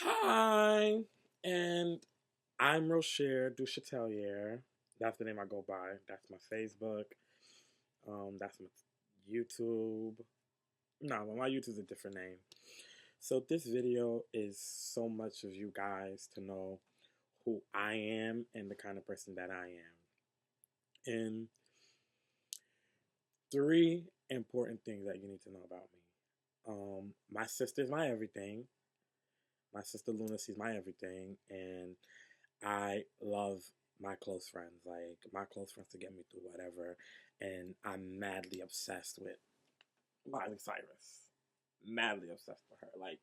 Hi, and I'm Rocher du Chatelier. That's the name I go by. That's my Facebook. That's my YouTube. No, my YouTube's a different name. So this video is so much of you guys to know who I am and the kind of person that I am. And three important things that you need to know about me. My sister's my everything. My sister Luna, she's my everything, and I love my close friends. Like my close friends to get me through whatever, and I'm madly obsessed with Miley Cyrus. Madly obsessed with her. Like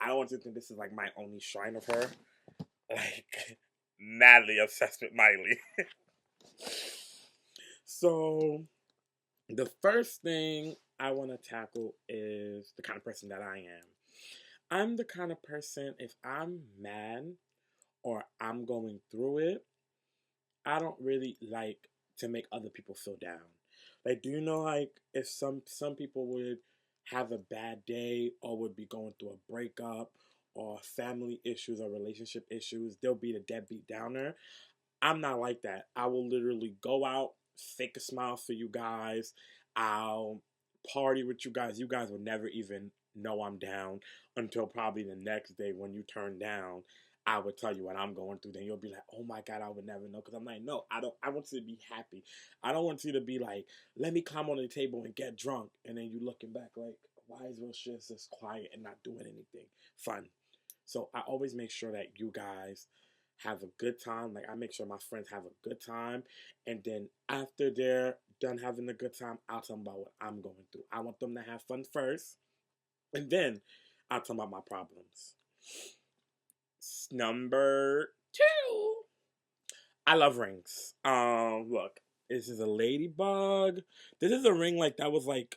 I don't want you to think this is like my only shrine of her. Like madly obsessed with Miley. So the first thing I want to tackle is the kind of person that I am. I'm the kind of person, if I'm mad or I'm going through it, I don't really like to make other people feel down. Like, do you know, like, if some people would have a bad day or would be going through a breakup or family issues or relationship issues, they'll be the deadbeat downer. I'm not like that. I will literally go out, fake a smile for you guys. I'll party with you guys. You guys will never even know I'm down until probably the next day when you turn down. I would tell you what I'm going through. Then you'll be like, "Oh my God, I would never know." Because I'm like, no, I don't. I want you to be happy. I don't want you to be like, "Let me climb on the table and get drunk," and then you looking back like, "Why is Rocher just quiet and not doing anything fun?" So I always make sure that you guys have a good time. Like I make sure my friends have a good time. And then after they're done having a good time, I'll tell them about what I'm going through. I want them to have fun first. And then I'll tell them about my problems. Number two. I love rings. Look, this is a ladybug. This is a ring like that was like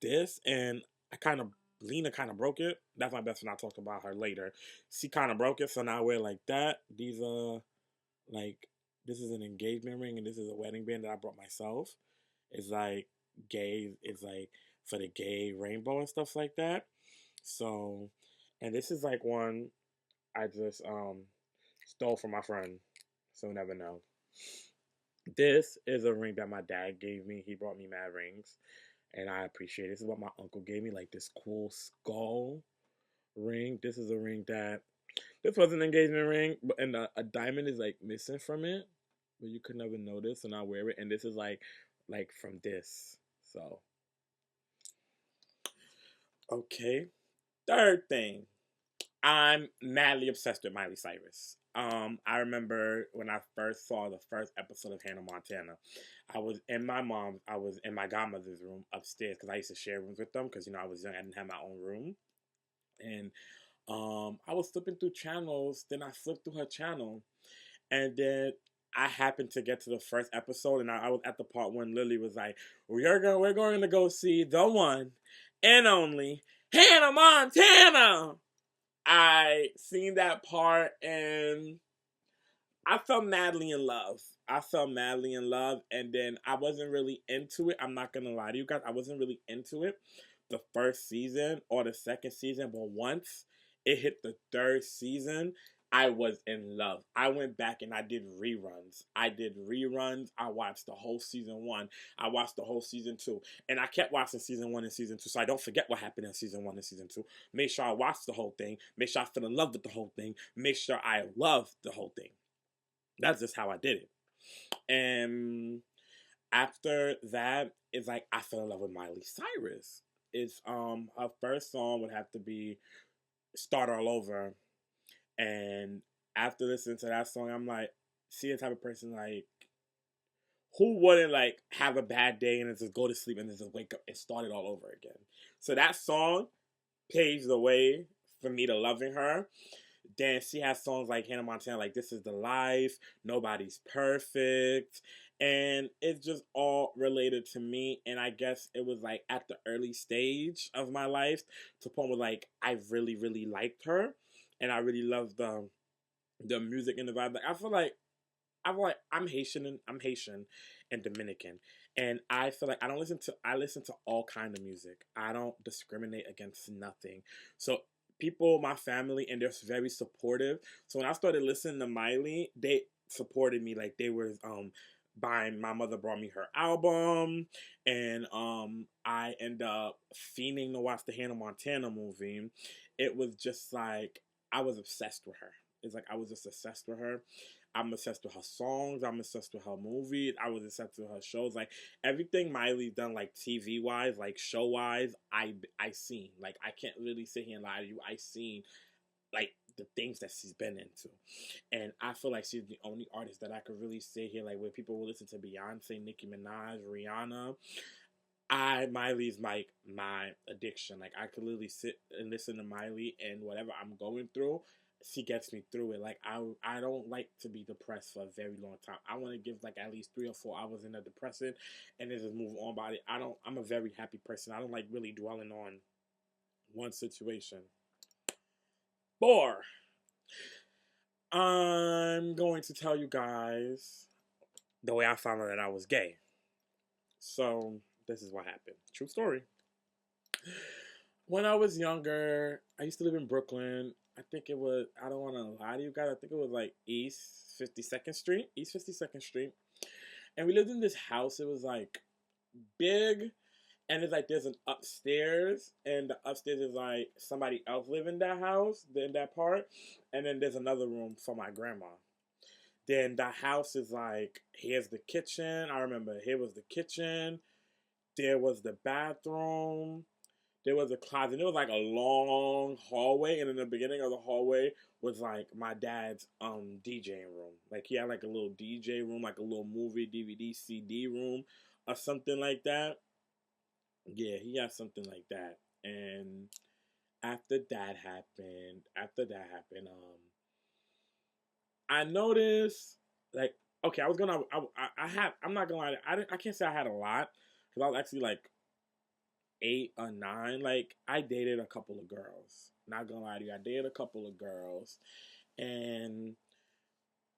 this, and I kind of Lena kind of broke it. That's my best friend. I talked about her later. She kind of broke it, so now I wear like that. These are like this is an engagement ring, and this is a wedding band that I brought myself. It's like gay. It's like for the gay rainbow and stuff like that. So, and this is like one I just stole from my friend. So never know. This is a ring that my dad gave me. He brought me mad rings, and I appreciate it. This is what my uncle gave me, like this cool skull ring. This is a ring that this was an engagement ring, but and a diamond is like missing from it, but you could never notice, and I wear it. And this is like from this. So okay. Third thing, I'm madly obsessed with Miley Cyrus. I remember when I first saw the first episode of Hannah Montana. I was in my godmother's room upstairs because I used to share rooms with them because I was young. I didn't have my own room, and I was flipping through channels. Then I flipped through her channel, and then I happened to get to the first episode, and I was at the part when Lily was like, we're going to go see the one and only Hannah Montana." I seen that part and I fell madly in love. I fell madly in love, and then I wasn't really into it. I'm not gonna lie to you guys. I wasn't really into it the first season or the second season, but once it hit the third season, I was in love. I went back and I did reruns. I watched the whole season one. I watched the whole season two. And I kept watching season one and season two so I don't forget what happened in season one and season two. Make sure I watch the whole thing. Make sure I fell in love with the whole thing. Make sure I love the whole thing. That's just how I did it. And after that, it's like I fell in love with Miley Cyrus. It's her first song would have to be Start All Over. And after listening to that song, I'm like, see the type of person like who wouldn't like have a bad day and then just go to sleep and then just wake up and start it all over again. So that song paved the way for me to loving her. Then she has songs like Hannah Montana, like This Is the Life, Nobody's Perfect. And it's just all related to me. And I guess it was like at the early stage of my life to the point where like I really, really liked her. And I really loved the music and the vibe. Like I feel like I'm Haitian and Dominican. And I feel like I listen to all kind of music. I don't discriminate against nothing. So people, my family, and they're very supportive. So when I started listening to Miley, they supported me. Like they were buying. My mother brought me her album, and I end up fiending to watch the Hannah Montana movie. It was just like I was obsessed with her. It's like I was just obsessed with her. I'm obsessed with her songs. I'm obsessed with her movies. I was obsessed with her shows. Like everything Miley's done, like TV wise, like show wise, I seen. Like I can't really sit here and lie to you. I seen like the things that she's been into, and I feel like she's the only artist that I could really sit here like where people will listen to Beyonce, Nicki Minaj, Rihanna. I Miley's my addiction. Like I could literally sit and listen to Miley, and whatever I'm going through, she gets me through it. Like I don't like to be depressed for a very long time. I want to give like at least 3 or 4 hours in a depression, and then just move on about it. I don't. I'm a very happy person. I don't like really dwelling on one situation. 4. I'm going to tell you guys the way I found out that I was gay. So this is what happened. True story. When I was younger, I used to live in Brooklyn. I think it was, I don't want to lie to you guys, I think it was like East 52nd Street. East 52nd Street. And we lived in this house. It was like big. And it's like there's an upstairs. And the upstairs is like somebody else live in that house, in that part. And then there's another room for my grandma. Then the house is like, here's the kitchen. I remember here was the kitchen. There was the bathroom. There was a closet. It was like a long hallway, and in the beginning of the hallway was like my dad's DJing room. Like he had like a little DJ room, like a little movie DVD CD room, or something like that. Yeah, he had something like that. And after that happened, I noticed like okay, I was gonna I had I'm not gonna lie, I can't say I had a lot because I was actually like 8 or 9. Like I dated a couple of girls. Not gonna lie to you, I dated a couple of girls, and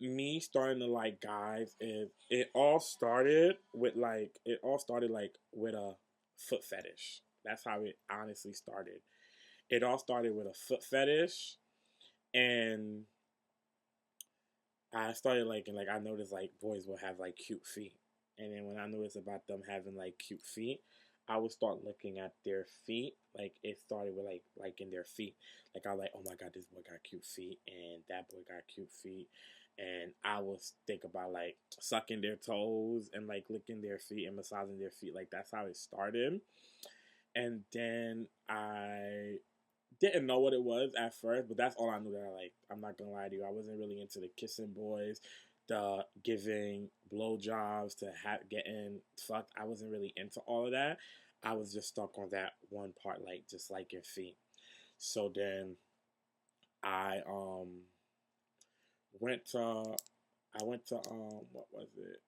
me starting to like guys. It all started like with a foot fetish. That's how it honestly started. It all started with a foot fetish, and I started like and like I noticed like boys will have like cute feet, and then when I noticed about them having like cute feet, I would start looking at their feet. Like it started with like in their feet. Like I was like, oh my god, this boy got cute feet, and that boy got cute feet, and I would think about like sucking their toes and like licking their feet and massaging their feet. Like that's how it started, and then I didn't know what it was at first, but that's all I knew that I liked. I'm not gonna lie to you. I wasn't really into the kissing boys, the giving blowjobs, to getting fucked. I wasn't really into all of that. I was just stuck on that one part, like just liking feet. So then I went to what was it?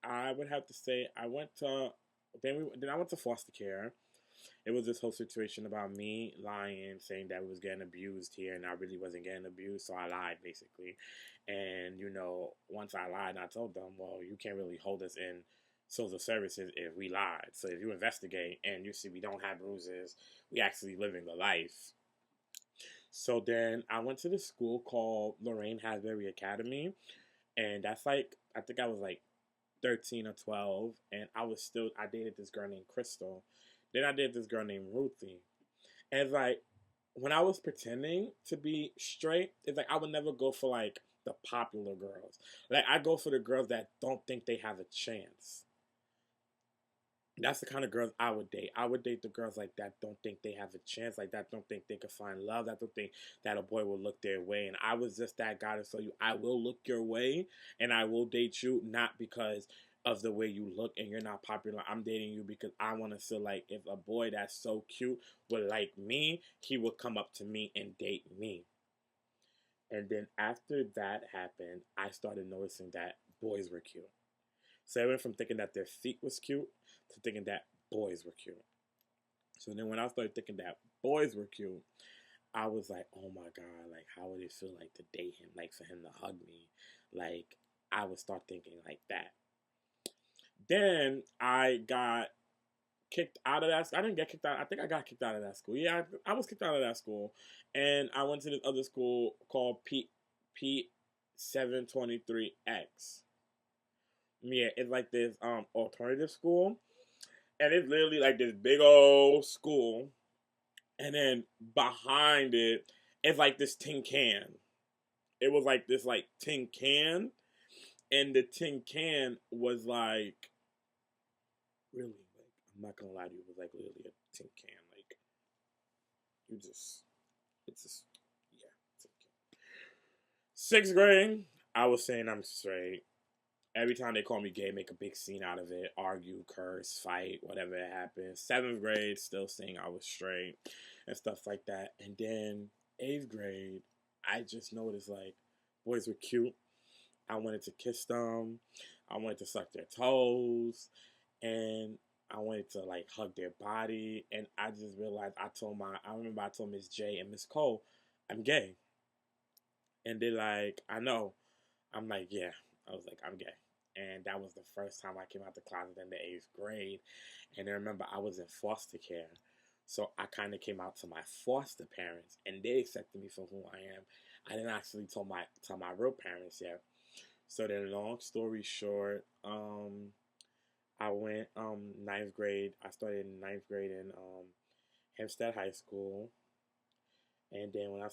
I would have to say I went to then I went to foster care. It was this whole situation about me lying, saying that we was getting abused here, and I really wasn't getting abused, so I lied basically. And once I lied, I told them, well, you can't really hold us in social services if we lied. So if you investigate and you see we don't have bruises, we actually living the life. So then I went to this school called Lorraine Hasbury Academy, and that's like I think I was like 13 or 12, and I dated this girl named Crystal. Then I dated this girl named Ruthie. And it's like when I was pretending to be straight, it's like I would never go for like the popular girls. Like I go for the girls that don't think they have a chance. That's the kind of girls I would date. I would date the girls like that don't think they have a chance, like that don't think they could find love, that don't think that a boy will look their way. And I was just that guy to tell you, I will look your way and I will date you, not because of the way you look and you're not popular. I'm dating you because I want to feel like if a boy that's so cute would like me, he would come up to me and date me. And then after that happened, I started noticing that boys were cute. So I went from thinking that their feet was cute to thinking that boys were cute. So then when I started thinking that boys were cute, I was like, oh my God, like how would it feel like to date him? Like for him to hug me? Like I would start thinking like that. Then I got kicked out of that. I didn't get kicked out. I think I got kicked out of that school. Yeah, I was kicked out of that school, and I went to this other school called P723X. Yeah, it's like this alternative school, and it's literally like this big old school, and then behind it, it's like this tin can. It was like this like tin can, and the tin can was like really like I'm not gonna lie to you, it was like literally a tin can. Like you just it's just yeah, tin can. Sixth grade, I was saying I'm straight. Every time they call me gay, make a big scene out of it, argue, curse, fight, whatever it happens. Seventh grade, still saying I was straight and stuff like that. And then eighth grade, I just noticed like boys were cute. I wanted to kiss them. I wanted to suck their toes. And I wanted to like hug their body. And I just realized I remember I told Miss J and Miss Cole, I'm gay. And they're like, I know. I'm like, yeah. I was like, I'm gay. And that was the first time I came out the closet in the eighth grade. And I remember I was in foster care. So I kind of came out to my foster parents, and they accepted me for who I am. I didn't actually tell my real parents yet. So then, long story short, I went ninth grade. I started in ninth grade in Hempstead High School, and then when I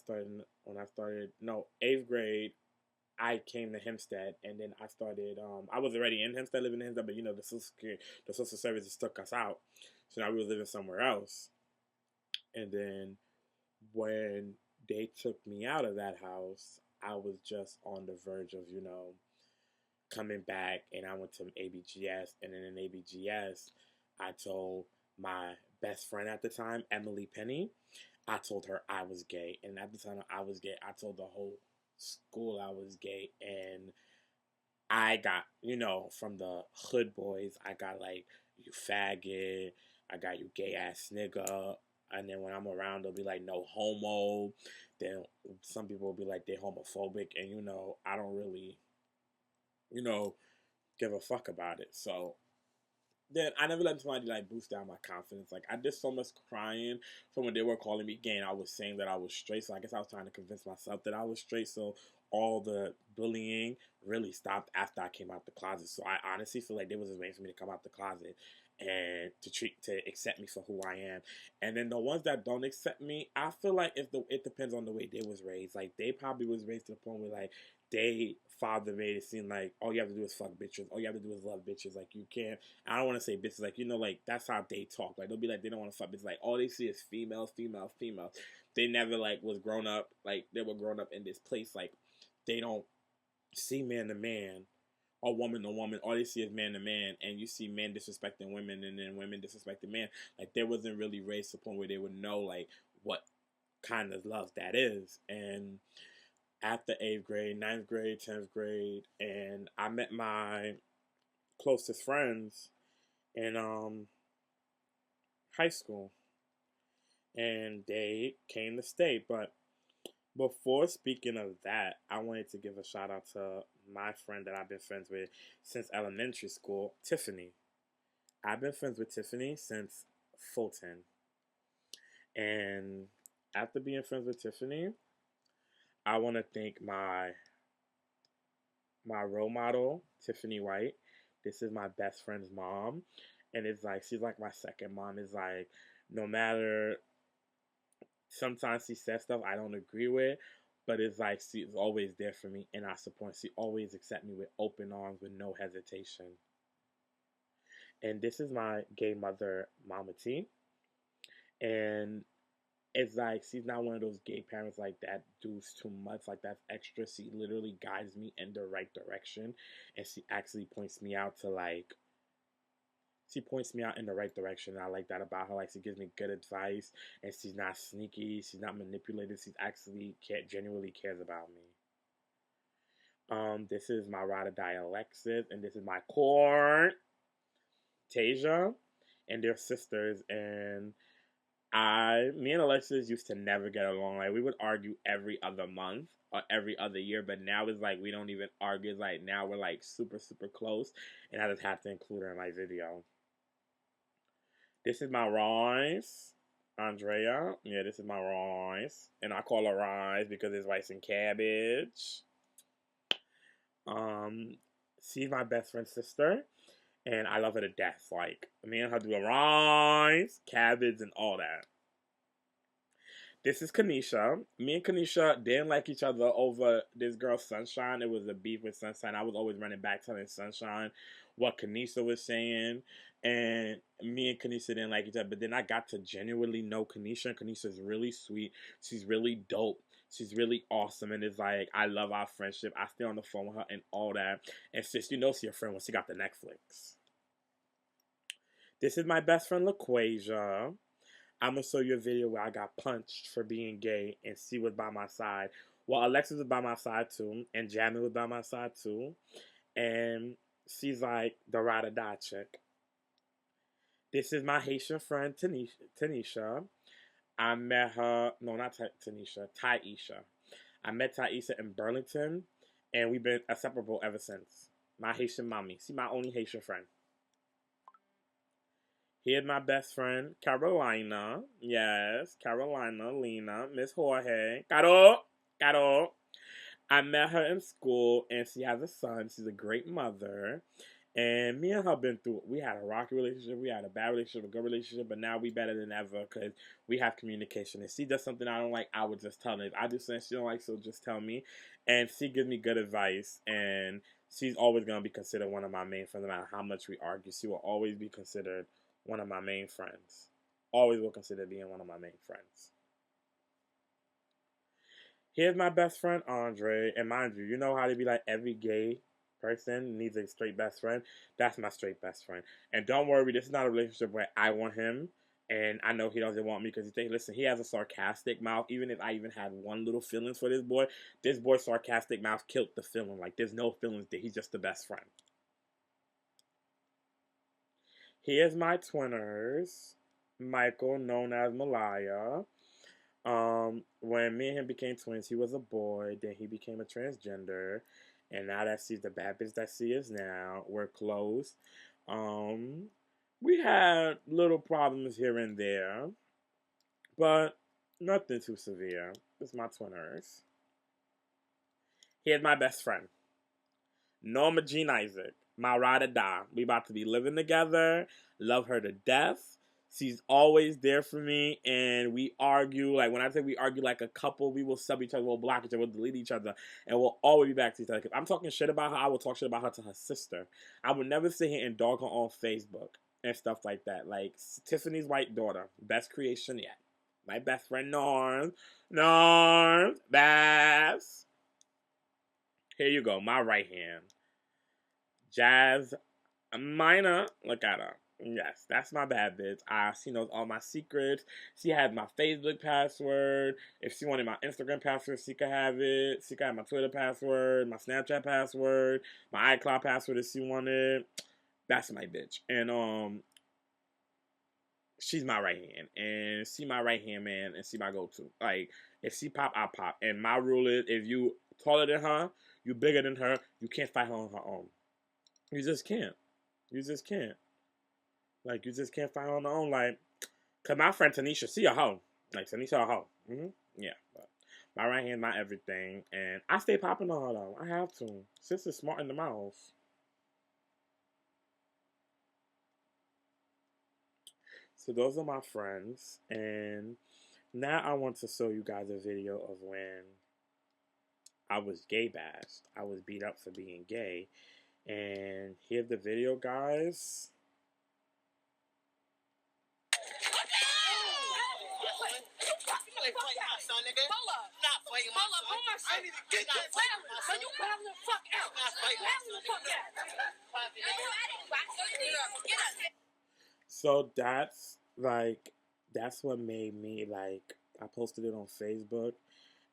started no eighth grade, I came to Hempstead, and then I started. I was already in Hempstead, living in Hempstead, but you know the social services took us out, so now we were living somewhere else. And then when they took me out of that house, I was just on the verge of coming back, and I went to ABGS, and then in ABGS, I told my best friend at the time, Emily Penny. I told her I was gay, and at the time I was gay, I told the whole school I was gay, and I got, from the hood boys, I got like, you faggot, I got you gay ass nigga, and then when I'm around, they'll be like, no homo, then some people will be like, they're homophobic, and I don't really, you know, give a fuck about it, so then I never let somebody like boost down my confidence. Like I did so much crying from when they were calling me gay and I was saying that I was straight. So I guess I was trying to convince myself that I was straight. So all the bullying really stopped after I came out the closet. So I honestly feel like there was a way for me to come out the closet and to accept me for who I am. And then the ones that don't accept me, I feel like it depends on the way they was raised. Like they probably was raised to the point where like they father made it seem like all you have to do is fuck bitches. All you have to do is love bitches. Like you can't. I don't want to say bitches. Like like that's how they talk. Like they'll be like they don't want to fuck bitches. Like all they see is females, females, females. They never like was grown up. Like they were grown up in this place. Like they don't see man to man or woman to woman. All they see is man to man, and you see men disrespecting women, and then women disrespecting men. Like they wasn't really raised to the point where they would know like what kind of love that is. And after eighth grade, ninth grade, 10th grade, and I met my closest friends in high school, and they came to stay. But before speaking of that, I wanted to give a shout out to my friend that I've been friends with since elementary school, Tiffany. I've been friends with Tiffany since Fulton, and after being friends with Tiffany, I want to thank my role model, Tiffany White. This is my best friend's mom. And it's like, she's like my second mom. It's like, no matter, sometimes she says stuff I don't agree with, but it's like, she's always there for me and I support. She always accepts me with open arms, with no hesitation. And this is my gay mother, Mama T. And it's like she's not one of those gay parents like that does too much, like that's extra. She literally guides me in the right direction, and she actually points me out to like she points me out in the right direction. And I like that about her. Like she gives me good advice, and she's not sneaky. She's not manipulative. She's actually genuinely cares about me. This is my ride or die Alexis, and this is my court Tasia, and they're sisters, and me and Alexis used to never get along. Like we would argue every other month or every other year, but now it's like we don't even argue. It's like now we're like super super close, and I just have to include her in my video. This is my rice. Andrea. Yeah, this is my rice. And I call her rice because it's rice and cabbage. Um, she's my best friend's sister. And I love her to death. Like, me and her do a rice, cabbage, and all that. This is Kanisha. Me and Kanisha didn't like each other over this girl Sunshine. It was a beef with Sunshine. I was always running back telling Sunshine what Kanisha was saying. And me and Kanisha didn't like each other. But then I got to genuinely know Kanisha. And Kanisha's really sweet. She's really dope. She's really awesome. And it's like, I love our friendship. I stay on the phone with her and all that. And sis, you know she's your friend when she got the Netflix. This is my best friend LaQuasia. I'm gonna show you a video where I got punched for being gay, and she was by my side. Well, Alexis was by my side too, and Jasmine was by my side too, and she's like the ride or die chick. This is my Haitian friend Tanisha. I met her, no, not Tanisha, Taisha. I met Taisha in Burlington, and we've been inseparable ever since. My Haitian mommy. She's my only Haitian friend. Here's my best friend, Carolina. Yes, Carolina, Lena, Miss Jorge. Caro. I met her in school, and she has a son. She's a great mother. And me and her been through, we had a rocky relationship, we had a bad relationship, a good relationship, but now we better than ever because we have communication. If she does something I don't like, I would just tell her. If I do something she don't like, she'll just tell me. And she gives me good advice, and she's always going to be considered one of my main friends. No matter how much we argue, she will always be considered one of my main friends. Always will consider being one of my main friends. Here's my best friend, Andre. And mind you, you know how they be like every gay person needs a straight best friend? That's my straight best friend. And don't worry, this is not a relationship where I want him. And I know he doesn't want me because he thinks, listen, he has a sarcastic mouth. Even if I even had one little feelings for this boy's sarcastic mouth killed the feeling. Like, there's no feelings there. He's just the best friend. Here's my twinners. Michael, known as Malaya. When me and him became twins, he was a boy. Then he became a transgender, and now that she's the bad bitch that she is now, we're close. We had little problems here and there, but nothing too severe. It's my twinners. Here's my best friend, Norma Jean Isaac, my ride or die. We about to be living together. Love her to death. She's always there for me, and we argue. Like, when I say we argue like a couple, we will sub each other, we'll block each other, we'll delete each other, and we'll always be back to each other. If I'm talking shit about her, I will talk shit about her to her sister. I would never sit here and dog her on Facebook and stuff like that. Like, Tiffany's white daughter, best creation yet. My best friend, Norm, Bass. Here you go, my right hand. Jazz Minor, look at her. Yes, that's my bad bitch. She knows all my secrets. She has my Facebook password. If she wanted my Instagram password, she could have it. She could have my Twitter password, my Snapchat password, my iCloud password if she wanted. That's my bitch. And she's my right hand. And she my right hand man, and she my go-to. Like, if she pop, I pop. And my rule is, if you taller than her, you bigger than her, you can't fight her on her own. You just can't. You just can't. Like, you just can't find her on her own. Like, cause my friend Tanisha, she a hoe. Like, Tanisha a hoe. Yeah. But my right hand, my everything. And I stay popping on her, though. I have to. Sister's smart in the mouth. So those are my friends. And now I want to show you guys a video of when I was gay bashed. I was beat up for being gay. And here's the video, guys. So that's what made me, like, I posted it on Facebook,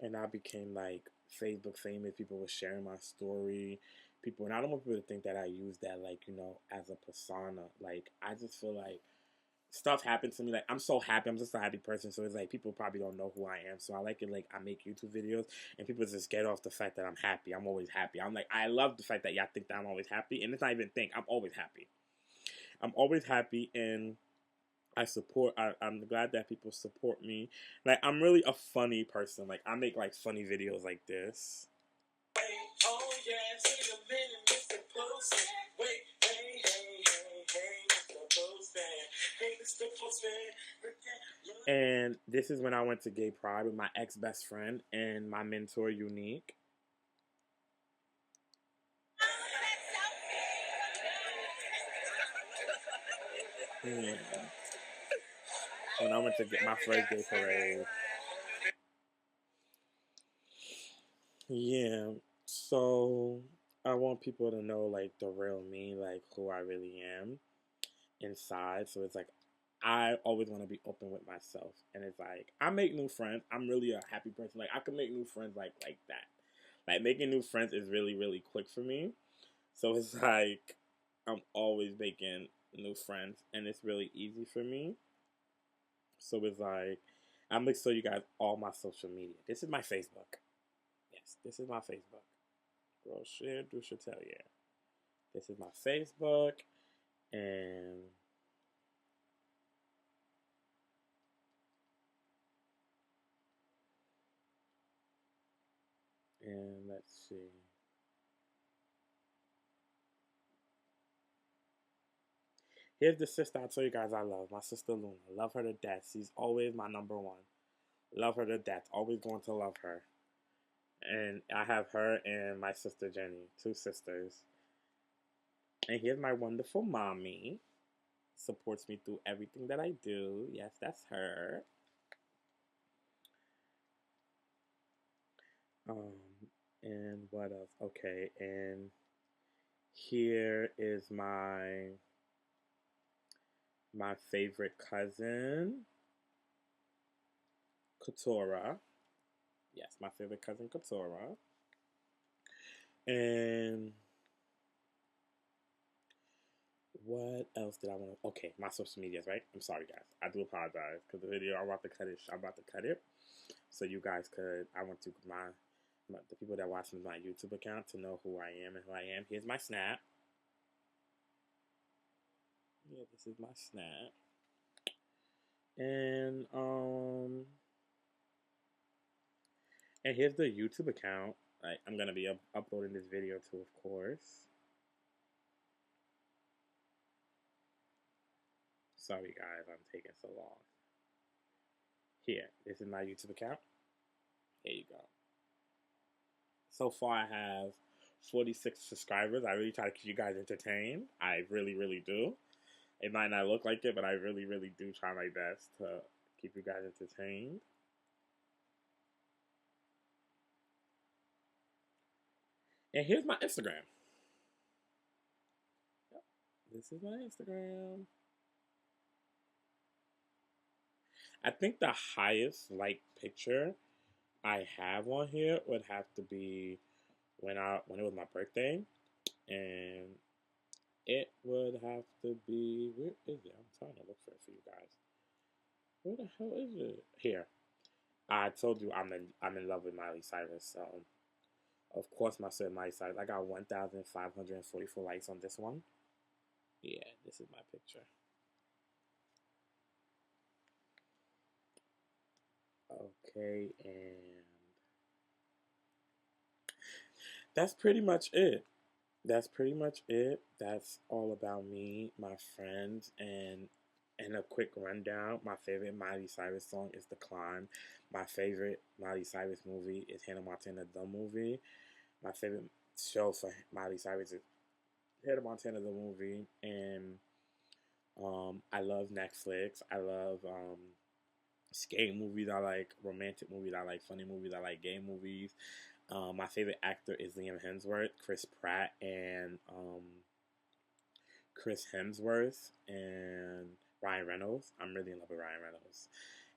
and I became like Facebook famous. People were sharing my story. People, and I don't want people to think that I use that, like, as a persona. Like, I just feel like stuff happened to me. Like, I'm so happy. I'm just a happy person. So it's like people probably don't know who I am. So I like it. Like, I make YouTube videos, and people just get off the fact that I'm happy. I'm always happy. I'm like, I love the fact that y'all think that I'm always happy, and it's not even think. I'm always happy. I'm always happy, and I'm glad that people support me. Like, I'm really a funny person. Like, I make like funny videos like this. Oh yeah, see a minute, Mr. Postman. Wait, hey, hey, hey, hey, Mr. Postman. Hey, Mr. Postman. And this is when I went to Gay Pride with my ex best friend and my mentor, Unique. Yeah. When I went to get my first gay parade. Yeah. So I want people to know like the real me, like who I really am inside. So it's like I always want to be open with myself, and it's like I make new friends. I'm really a happy person. Like I can make new friends like that. Like making new friends is really quick for me. So it's like I'm always making new friends, and it's really easy for me. So it's like I'm gonna show you guys all my social media. This is my Facebook. Yes, this is my Facebook. Rocher du Chatelier. This is my Facebook, and let's see. Here's the sister I told you guys I love. My sister Luna. Love her to death. She's always my number one. Love her to death. Always going to love her. And I have her and my sister Jenny. Two sisters. And here's my wonderful mommy. Supports me through everything that I do. Yes, that's her. Um, and what else? Okay, and here is my favorite cousin, Katora. Yes, my favorite cousin, Katora. And what else did I want to? Okay, my social medias, right? I'm sorry, guys. I do apologize because the video I'm about to cut it. I'm about to cut it, so you guys could. I want to the people that watch my YouTube account to know who I am and who I am. Here's my snap. Yeah, this is my snap. And here's the YouTube account. I'm gonna be uploading this video to, of course. Sorry, guys, I'm taking so long. Here, this is my YouTube account. Here you go. So far, I have 46 subscribers. I really try to keep you guys entertained. I really do. It might not look like it, but I really do try my best to keep you guys entertained. And here's my Instagram. Yep. This is my Instagram. I think the highest like picture I have on here would have to be when it was my birthday, and it would have to be where is it? I'm trying to look for it for you guys. Where the hell is it? Here. I told you I'm in love with Miley Cyrus, so of course my son Miley Cyrus. I got 1,544 likes on this one. Yeah, this is my picture. Okay, and that's pretty much it. That's pretty much it. That's all about me, my friends, and a quick rundown. My favorite Miley Cyrus song is "The Climb." My favorite Miley Cyrus movie is Hannah Montana the movie. My favorite show for Miley Cyrus is Hannah Montana the movie, and I love Netflix. I love skate movies. I like romantic movies. I like funny movies. I like gay movies. My favorite actor is Liam Hemsworth, Chris Pratt, and Chris Hemsworth and Ryan Reynolds. I'm really in love with Ryan Reynolds,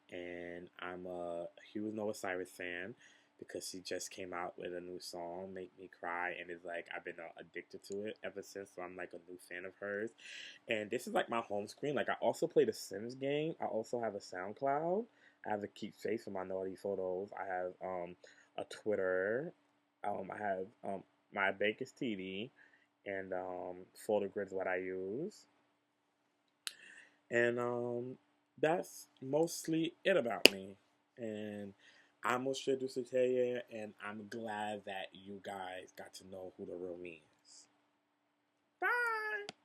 and I'm a huge Noah Cyrus fan because she just came out with a new song, "Make Me Cry," and it's like I've been addicted to it ever since. So I'm like a new fan of hers, and this is like my home screen. Like I also play the Sims game. I also have a SoundCloud. I have a keepsake for my naughty photos. I have a Twitter. I have my bank is TD, and photo grid's what I use. And that's mostly it about me. And I'm Rocher, and I'm glad that you guys got to know who the real me is.